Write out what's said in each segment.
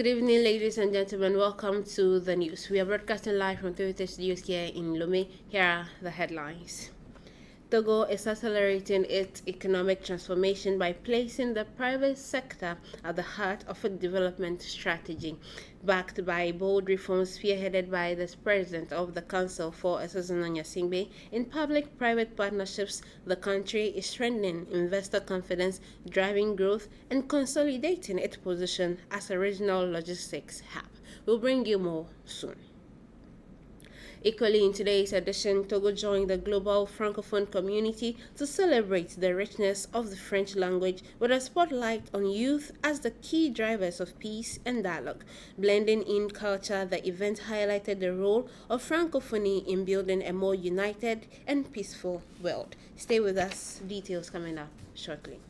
Good evening, ladies and gentlemen. Welcome to the news. We are broadcasting live from TVT studios here in Lomé. Here are the headlines. Togo is accelerating its economic transformation by placing the private sector at the heart of its development strategy. Backed by bold reforms spearheaded by the President of the Council for Singbe, in public-private partnerships, the country is strengthening investor confidence, driving growth, and consolidating its position as a regional logistics hub. We'll bring you more soon. Equally, in today's edition, Togo joined the global Francophone community to celebrate the richness of the French language with a spotlight on youth as the key drivers of peace and dialogue. Blending in culture, the event highlighted the role of Francophonie in building a more united and peaceful world. Stay with us, details coming up shortly.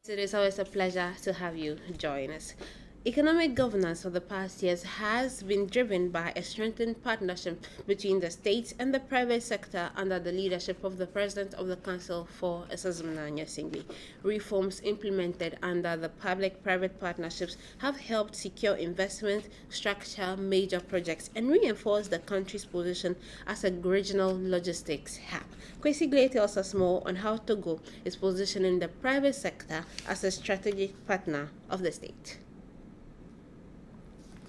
It is always a pleasure to have you join us. Economic governance for the past years has been driven by a strengthened partnership between the state and the private sector under the leadership of the President of the Council for Singbe. Reforms implemented under the public-private partnerships have helped secure investment, structure major projects, and reinforce the country's position as a regional logistics hub. Kwesi Glay tells us more on how Togo is positioning the private sector as a strategic partner of the state.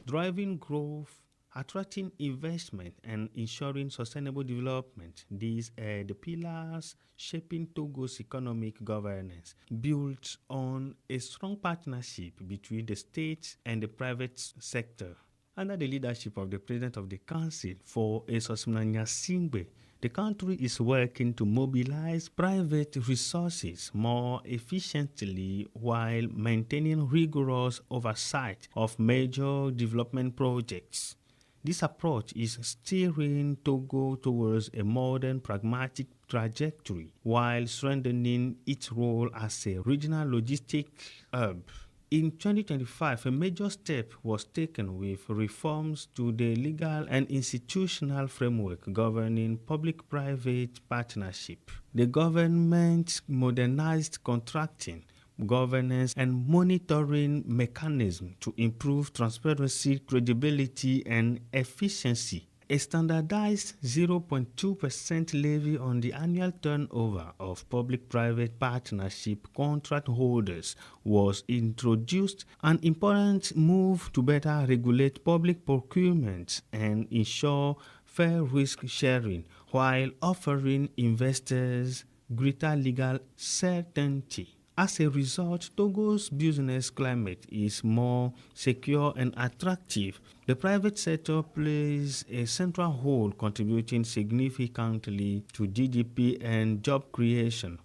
Driving growth, attracting investment, and ensuring sustainable development. These are the pillars shaping Togo's economic governance, built on a strong partnership between the state and the private sector. Under the leadership of the President of the Council for Singbe, the country is working to mobilize private resources more efficiently while maintaining rigorous oversight of major development projects. This approach is steering Togo towards a modern, pragmatic trajectory while strengthening its role as a regional logistic hub. In 2025, a major step was taken with reforms to the legal and institutional framework governing public-private partnership. The government modernized contracting, governance, and monitoring mechanism to improve transparency, credibility, and efficiency. A standardized 0.2% levy on the annual turnover of public-private partnership contract holders was introduced, an important move to better regulate public procurement and ensure fair risk sharing while offering investors greater legal certainty. As a result, Togo's business climate is more secure and attractive. The private sector plays a central role, contributing significantly to GDP and job creation.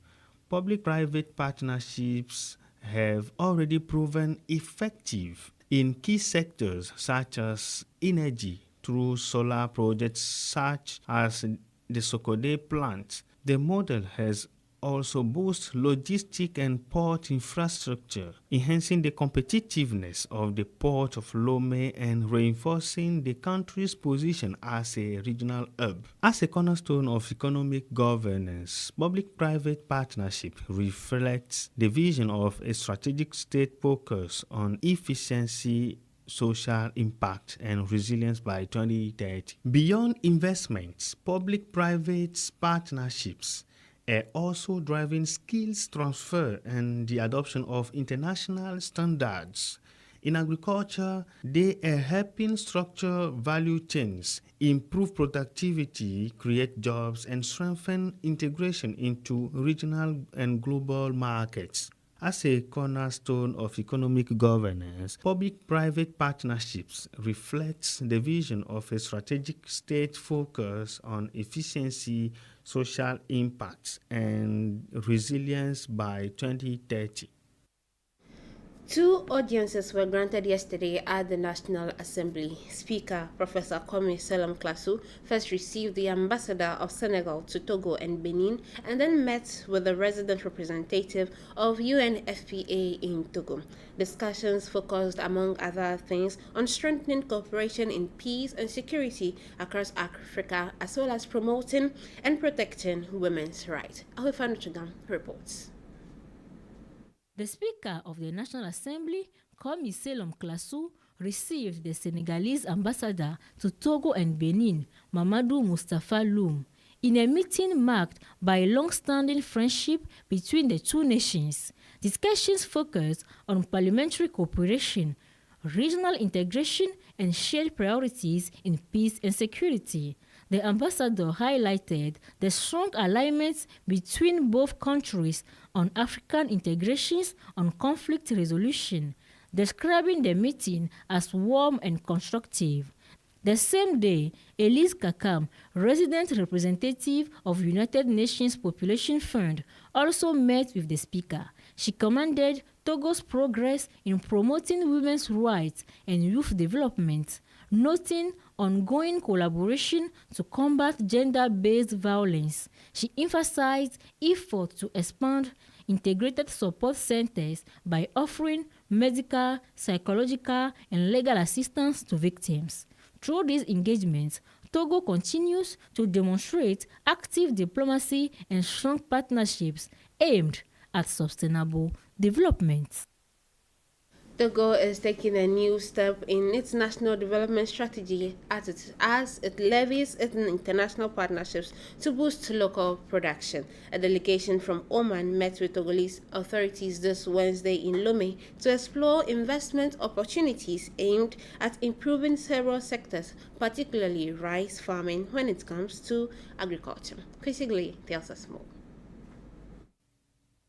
Public-private partnerships have already proven effective in key sectors such as energy through solar projects such as the Sokode plant. The model has also boosts logistic and port infrastructure, enhancing the competitiveness of the port of Lomé and reinforcing the country's position as a regional hub. As a cornerstone of economic governance, public-private partnership reflects the vision of a strategic state focus on efficiency, social impact, and resilience by 2030. Beyond investments, public-private partnerships are also driving skills transfer and the adoption of international standards. In agriculture, they are helping structure value chains, improve productivity, create jobs, and strengthen integration into regional and global markets. As a cornerstone of economic governance, public-private partnerships reflects the vision of a strategic state focus on efficiency, social impact, and resilience by 2030. Two audiences were granted yesterday at the National Assembly. Speaker Professor Kwame Selam Klasu first received the ambassador of Senegal to Togo and Benin and then met with the resident representative of UNFPA in Togo. Discussions focused, among other things, on strengthening cooperation in peace and security across Africa, as well as promoting and protecting women's rights. Ahufanu Chugam reports. The Speaker of the National Assembly, Kwame Selam Klasu, received the Senegalese ambassador to Togo and Benin, Mamadou Moustapha Loum, in a meeting marked by a long-standing friendship between the two nations. Discussions focused on parliamentary cooperation, regional integration, and shared priorities in peace and security. The ambassador highlighted the strong alignments between both countries on African integrations on conflict resolution, describing the meeting as warm and constructive. The same day, Elise Kakam, resident representative of United Nations Population Fund, also met with the speaker. She commended Togo's progress in promoting women's rights and youth development, noting ongoing collaboration to combat gender-based violence. She emphasized efforts to expand integrated support centers by offering medical, psychological, and legal assistance to victims. Through these engagements, Togo continues to demonstrate active diplomacy and strong partnerships aimed at sustainable development. Togo is taking a new step in its national development strategy as it levies its international partnerships to boost local production. A delegation from Oman met with Togolese authorities this Wednesday in Lomé to explore investment opportunities aimed at improving several sectors, particularly rice farming when it comes to agriculture. Quisigli tells us more.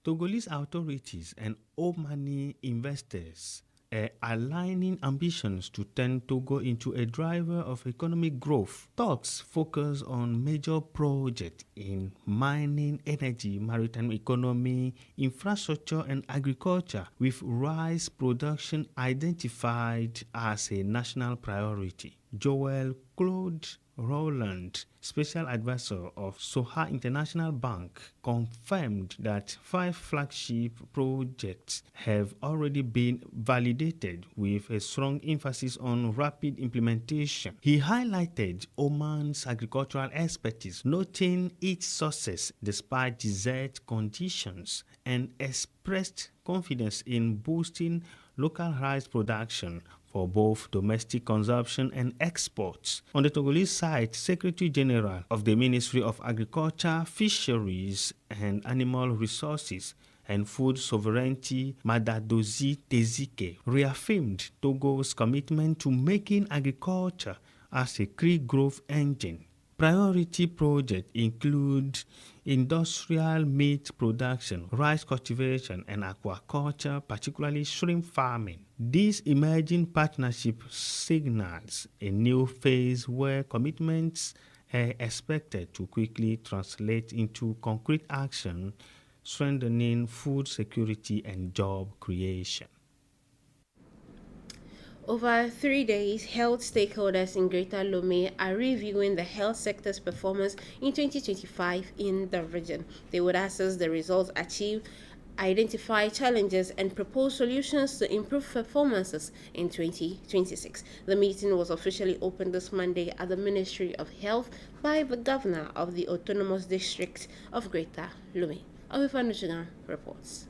Togolese authorities and Omani investors are aligning ambitions to turn Togo into a driver of economic growth. Talks focus on major projects in mining, energy, maritime economy, infrastructure, and agriculture, with rice production identified as a national priority. Joel Claude Roland, special advisor of Soha International Bank, confirmed that 5 flagship projects have already been validated with a strong emphasis on rapid implementation. He highlighted Oman's agricultural expertise, noting its success despite desert conditions, and expressed confidence in boosting local rice production for both domestic consumption and exports. On the Togolese side, Secretary General of the Ministry of Agriculture, Fisheries and Animal Resources and Food Sovereignty, Madadozi Tezike, reaffirmed Togo's commitment to making agriculture as a key growth engine. Priority projects include industrial meat production, rice cultivation, and aquaculture, particularly shrimp farming. This emerging partnership signals a new phase where commitments are expected to quickly translate into concrete action, strengthening food security and job creation. Over 3 days, health stakeholders in Greater Lomé are reviewing the health sector's performance in 2025 in the region. They would assess the results achieved, identify challenges, and propose solutions to improve performances in 2026. The meeting was officially opened this Monday at the Ministry of Health by the Governor of the Autonomous District of Greater Lomé. Awifanu Chigan reports.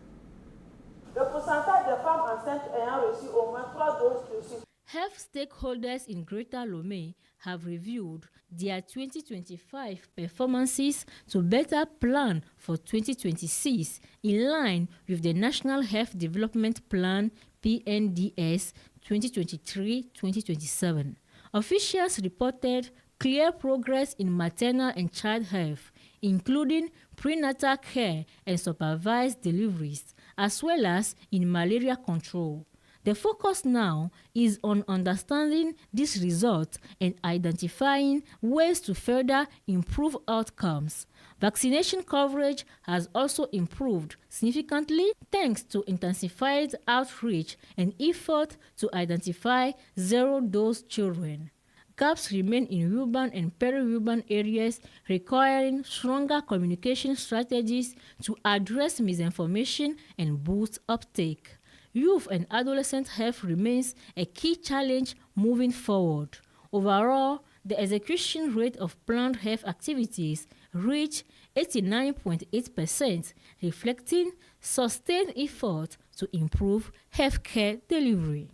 Le pourcentage de femmes enceintes ayant reçu au moins 3 doses de suite. Health stakeholders in Greater Lomé have reviewed their 2025 performances to better plan for 2026 in line with the National Health Development Plan PNDS 2023-2027. Officials reported clear progress in maternal and child health, including prenatal care and supervised deliveries, as well as in malaria control. The focus now is on understanding these results and identifying ways to further improve outcomes. Vaccination coverage has also improved significantly thanks to intensified outreach and effort to identify zero-dose children. Gaps remain in urban and peri-urban areas, requiring stronger communication strategies to address misinformation and boost uptake. Youth and adolescent health remains a key challenge moving forward. Overall, the execution rate of planned health activities reached 89.8%, reflecting sustained effort to improve healthcare delivery.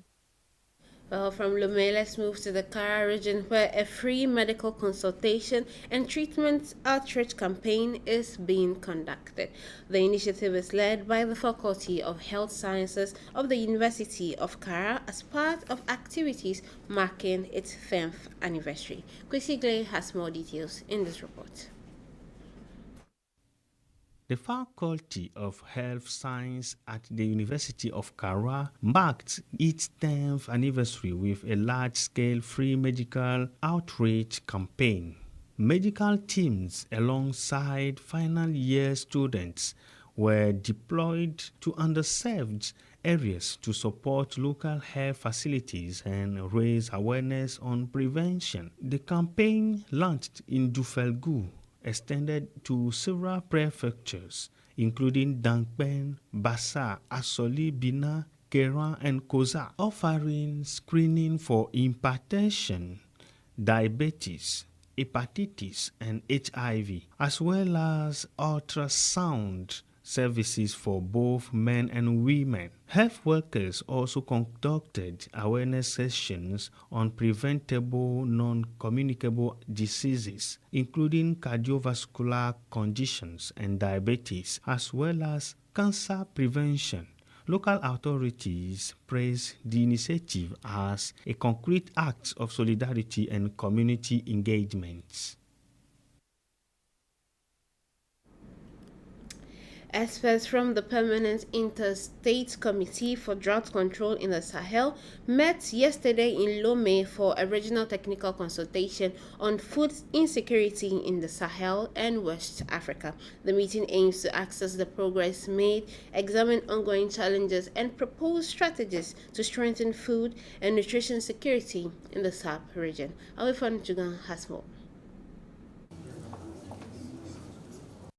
Well, from Lomé, let's move to the Kara region, where a free medical consultation and treatment outreach campaign is being conducted. The initiative is led by the Faculty of Health Sciences of the University of Kara as part of activities marking its 10th anniversary. Kwesi Glay has more details in this report. The Faculty of Health Science at the University of Kara marked its 10th anniversary with a large-scale free medical outreach campaign. Medical teams alongside final year students were deployed to underserved areas to support local health facilities and raise awareness on prevention. The campaign launched in Dufelgu extended to several prefectures, including Dangpen, Bassa, Asoli, Bina, Keran, and Koza, offering screening for hypertension, diabetes, hepatitis, and HIV, as well as ultrasound services for both men and women. Health workers also conducted awareness sessions on preventable non-communicable diseases, including cardiovascular conditions and diabetes, as well as cancer prevention. Local authorities praised the initiative as a concrete act of solidarity and community engagement. Experts from the Permanent Interstate Committee for Drought Control in the Sahel met yesterday in Lomé for a regional technical consultation on food insecurity in the Sahel and West Africa. The meeting aims to assess the progress made, examine ongoing challenges, and propose strategies to strengthen food and nutrition security in the SAP region. Awifan Jugan has more.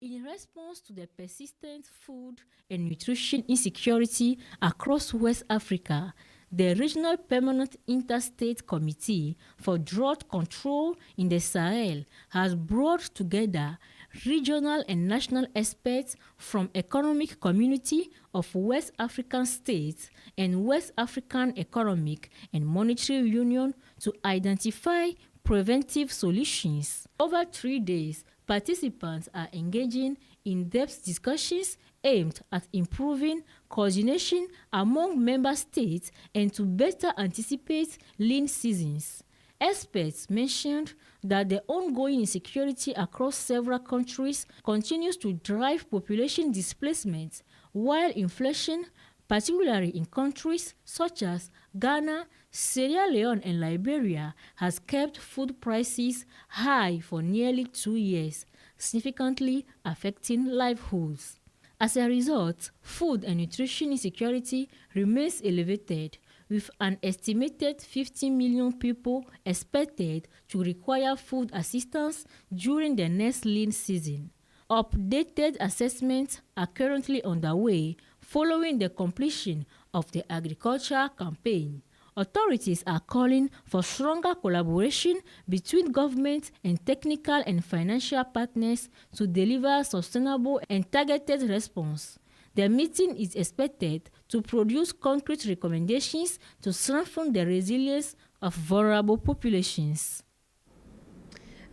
In response to the persistent food and nutrition insecurity across West Africa, the Regional Permanent Interstate Committee for Drought Control in the Sahel has brought together regional and national experts from Economic Community of West African States and West African Economic and Monetary Union to identify preventive solutions. Over 3 days, participants are engaging in depth discussions aimed at improving coordination among member states and to better anticipate lean seasons. Experts mentioned that the ongoing insecurity across several countries continues to drive population displacement, while inflation, particularly in countries such as Ghana, Sierra Leone, and Liberia, has kept food prices high for nearly 2 years, significantly affecting livelihoods. As a result, food and nutrition insecurity remains elevated, with an estimated 50 million people expected to require food assistance during the next lean season. Updated assessments are currently underway following the completion of the agriculture campaign. Authorities are calling for stronger collaboration between government and technical and financial partners to deliver sustainable and targeted response. The meeting is expected to produce concrete recommendations to strengthen the resilience of vulnerable populations.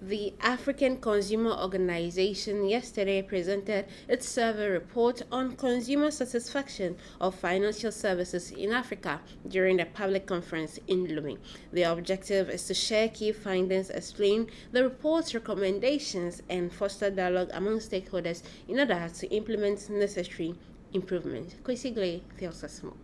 The African Consumer Organization yesterday presented its survey report on consumer satisfaction of financial services in Africa during a public conference in Lomé. The objective is to share key findings, explain the report's recommendations, and foster dialogue among stakeholders in order to implement necessary improvements. Kwesi Glay tells us more.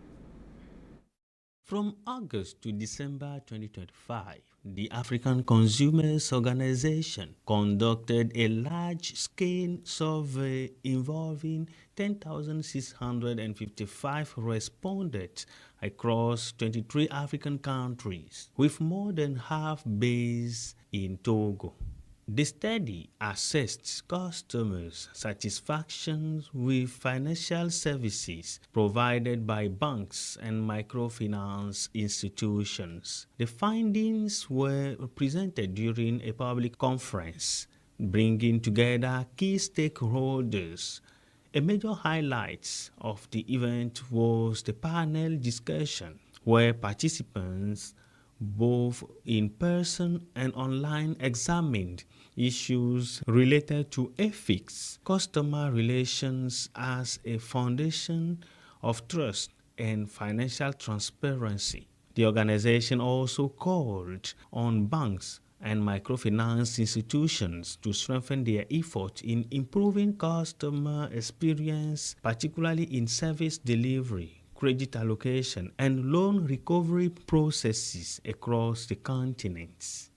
From August to December 2025, the African Consumers Organization conducted a large-scale survey involving 10,655 respondents across 23 African countries, with more than half based in Togo. The study assessed customers' satisfaction with financial services provided by banks and microfinance institutions. The findings were presented during a public conference, bringing together key stakeholders. A major highlight of the event was the panel discussion, where participants both in person and online examined issues related to ethics, customer relations as a foundation of trust, and financial transparency. The organization also called on banks and microfinance institutions to strengthen their effort in improving customer experience, particularly in service delivery, credit allocation, and loan recovery processes across the continent.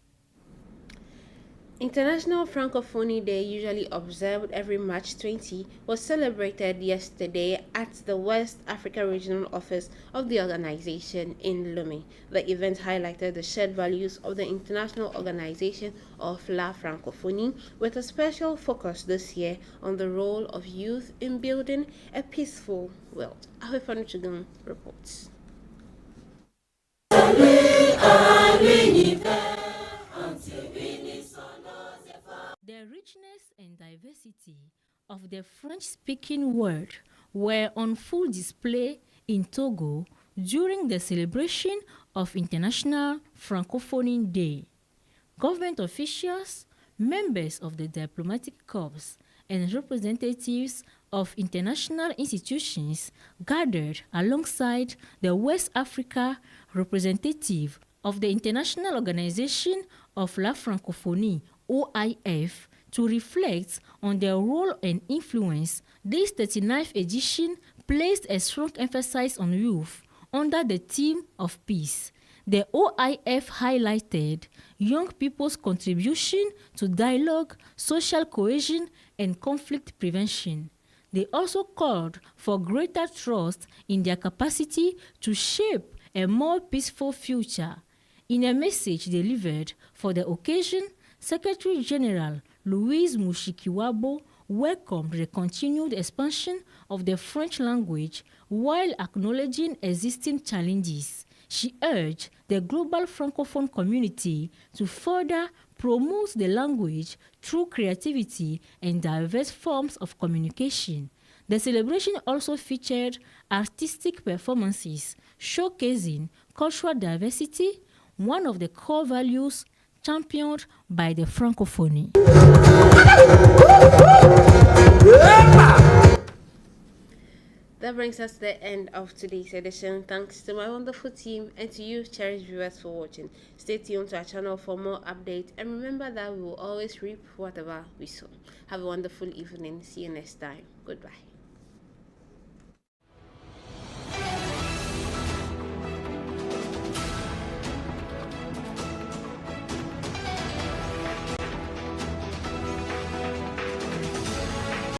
International Francophonie Day, usually observed every March 20, was celebrated yesterday at the West Africa Regional Office of the organization in Lomé. The event highlighted the shared values of the International Organization of La Francophonie, with a special focus this year on the role of youth in building a peaceful world. Ahefanu Chugun reports. The richness and diversity of the French-speaking world were on full display in Togo during the celebration of International Francophonie Day. Government officials, members of the diplomatic corps, and representatives of international institutions gathered alongside the West Africa representative of the International Organization of La Francophonie, OIF, to reflect on their role and influence. This 39th edition placed a strong emphasis on youth under the theme of peace. The OIF highlighted young people's contribution to dialogue, social cohesion, and conflict prevention. They also called for greater trust in their capacity to shape a more peaceful future. In a message delivered for the occasion, Secretary General Louise Mushikiwabo welcomed the continued expansion of the French language while acknowledging existing challenges. She urged the global Francophone community to further promote the language through creativity and diverse forms of communication. The celebration also featured artistic performances showcasing cultural diversity, one of the core values championed by the Francophonie. That brings us to the end of today's edition. Thanks to my wonderful team and to you, cherished viewers, for watching. Stay tuned to our channel for more updates, and remember that we will always reap whatever we sow. Have a wonderful evening. See you next time. Goodbye.